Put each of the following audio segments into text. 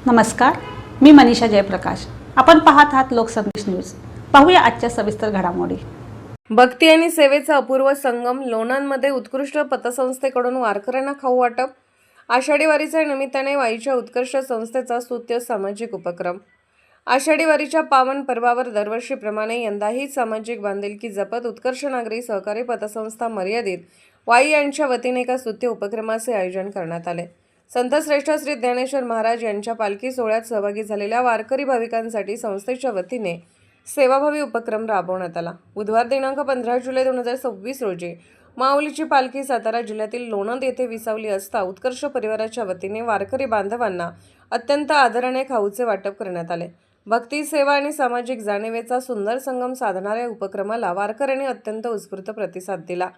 नमस्कार, मी मनीषा जयप्रकाश. आपण पाहत आहात लोकसंदेश न्यूज. पाहूया आजच्या सविस्तर घडामोडी. भक्ती आणि सेवेचा अपूर्व संगम. लोणंदमध्ये उत्कृष्ट पतसंस्थेकडून वारकऱ्यांना खाऊ वाटप. आषाढी वारीच्या निमित्ताने वाईच्या उत्कृष्ट संस्थेचा स्तुत्य सामाजिक उपक्रम. आषाढी वारीच्या पावन पर्वावर दरवर्षीप्रमाणे यंदाही सामाजिक बांधिलकी जपत उत्कर्ष नागरी सहकारी पतसंस्था मर्यादित वाई यांच्या वतीने एका स्तुत्य उपक्रमाचे आयोजन करण्यात आले. संतश्रेष्ठ श्री ज्ञानेश्वर महाराज यांच्या पालखी सोहळ्यात सहभागी झालेल्या वारकरी भाविकांसाठी संस्थेच्या वतीने सेवाभावी उपक्रम राबवण्यात आला. बुधवार दिनांक 15 जुलै 2026 रोजी माऊलीची पालखी सातारा जिल्ह्यातील लोणंद येथे विसावली असता उत्कर्ष परिवाराच्या वतीने वारकरी बांधवांना अत्यंत आदराने खाऊचे वाटप करण्यात आले. भक्ती, सेवा आणि सामाजिक जाणीवेचा सुंदर संगम साधणाऱ्या उपक्रमाला वारकऱ्यांनी अत्यंत उत्स्फूर्त प्रतिसाद दिला.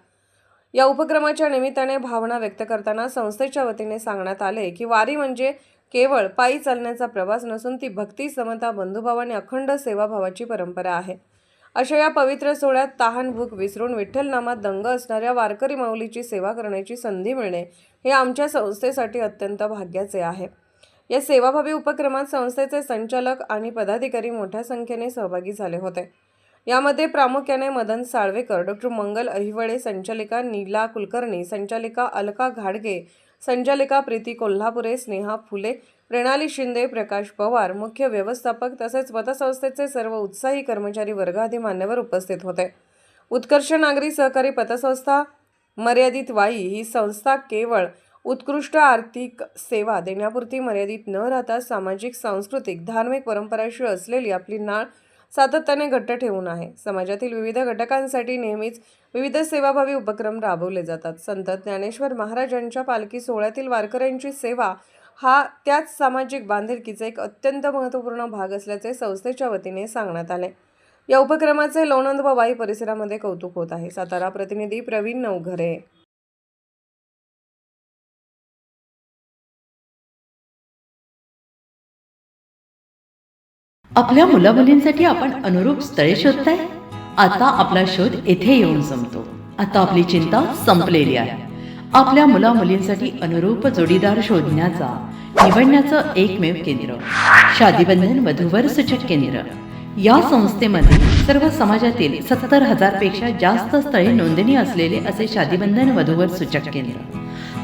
या उपक्रमाच्या निमित्ताने भावना व्यक्त करताना संस्थेच्या वतीने सांगण्यात आले की वारी म्हणजे केवळ पायी चालण्याचा प्रवास नसून ती भक्ती, समता, बंधुभाव आणि अखंड सेवाभावाची परंपरा आहे. अशा या पवित्र सोहळ्यात तहान भूक विसरून विठ्ठल नामात दंग असणाऱ्या वारकरी माऊलीची सेवा करण्याची संधी मिळणे हे आमच्या संस्थेसाठी अत्यंत भाग्याचे आहे. या सेवाभावी उपक्रमात संस्थेचे संचालक आणि पदाधिकारी मोठ्या संख्येने सहभागी झाले होते. यामध्ये प्रामुख्याने मदन साळवेकर, डॉ. मंगल अहिवळे, संचालिका नीला कुलकर्णी, संचालिका अलका घाडगे, संचालिका प्रीती कोल्हापुरे, स्नेहा फुले, प्रणाली शिंदे, प्रकाश पवार, मुख्य व्यवस्थापक तसेच पतसंस्थेचे सर्व उत्साही कर्मचारी वर्ग आदी मान्यवर उपस्थित होते. उत्कर्ष नागरी सहकारी पतसंस्था मर्यादित वाई ही संस्था केवळ उत्कृष्ट आर्थिक सेवा देण्यापुरती मर्यादित न राहता सामाजिक, सांस्कृतिक, धार्मिक परंपराशी असलेली आपली नाळ सातत्याने घट्ट ठेवून आहे. समाजातील विविध घटकांसाठी नेहमीच विविध सेवाभावी उपक्रम राबवले जातात. संत ज्ञानेश्वर महाराज यांच्या पालखी सोहळ्यातील वारकऱ्यांची सेवा हा त्याच सामाजिक बांधिलकीचा एक अत्यंत महत्त्वपूर्ण भाग असल्याचे संस्थेच्या वतीने सांगण्यात आले. या उपक्रमाचे लोणंद व वाई परिसरामध्ये कौतुक होत आहे. सातारा प्रतिनिधी प्रवीण नवघरे. आपल्या मुलामुलींसाठी आपण अनुरूप स्थळे शोधताय? आता आपला शोध येथे येऊन संपतो. आता आपली चिंता संपलेली आहे. आपल्या मुलामुलींसाठी अनुरूप जोडीदार शोधण्याचा निवडण्याचं एकमेव केंद्र शादीबंधन वधूवर सूचक केंद्र. या संस्थेमध्ये सर्व समाजातील 70,000 पेक्षा जास्त स्थळे नोंदणी असलेले असे शादीबंधन वधूवर सूचक केंद्र.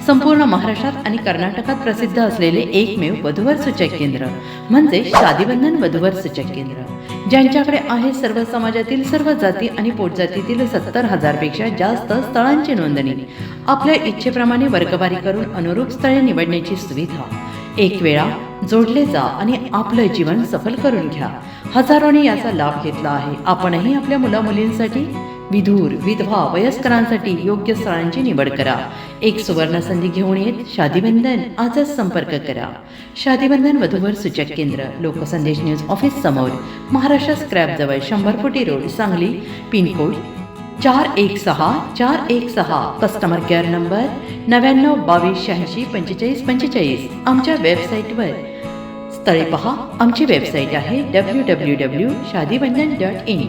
संपूर्ण महाराष्ट्रात आणि कर्नाटकात प्रसिद्ध असलेले एकमेव वधूवर सूचक केंद्र म्हणजे शादीबंधन वधूवर सूचक केंद्र, ज्यांच्याकडे आहे सर्व समाजातील सर्व जाती आणि पोटजातीतील 70,000 पेक्षा जास्त स्थळांची नोंदणी. आपल्या इच्छेप्रमाणे वर्गवारी करून अनुरूप स्थळे निवडण्याची सुविधा. एक वेळा जोडले जा आणि आपलं जीवन सफल करून घ्या. हजारोंनी याचा लाभ घेतला आहे. आपणही आपल्या मुलामुलींसाठी, विधूर, विधवा, वयस्करांसाठी योग्य स्थळांची निवड करा. एक सुवर्ण संधी घेऊन येत शादीबंधन. आजच संपर्क करा. शादीबंधन वधूवर सूचक केंद्र, लोकसंदेश न्यूज ऑफिस समोर, महाराष्ट्र स्क्रॅप जवळ, 100 फुटी road, Sangli. Pin code 416416. Customer care number 9922864545. आमच्या वेबसाईटवर स्थळे पहा. आमची वेबसाईट आहे www.shadibandhan.in.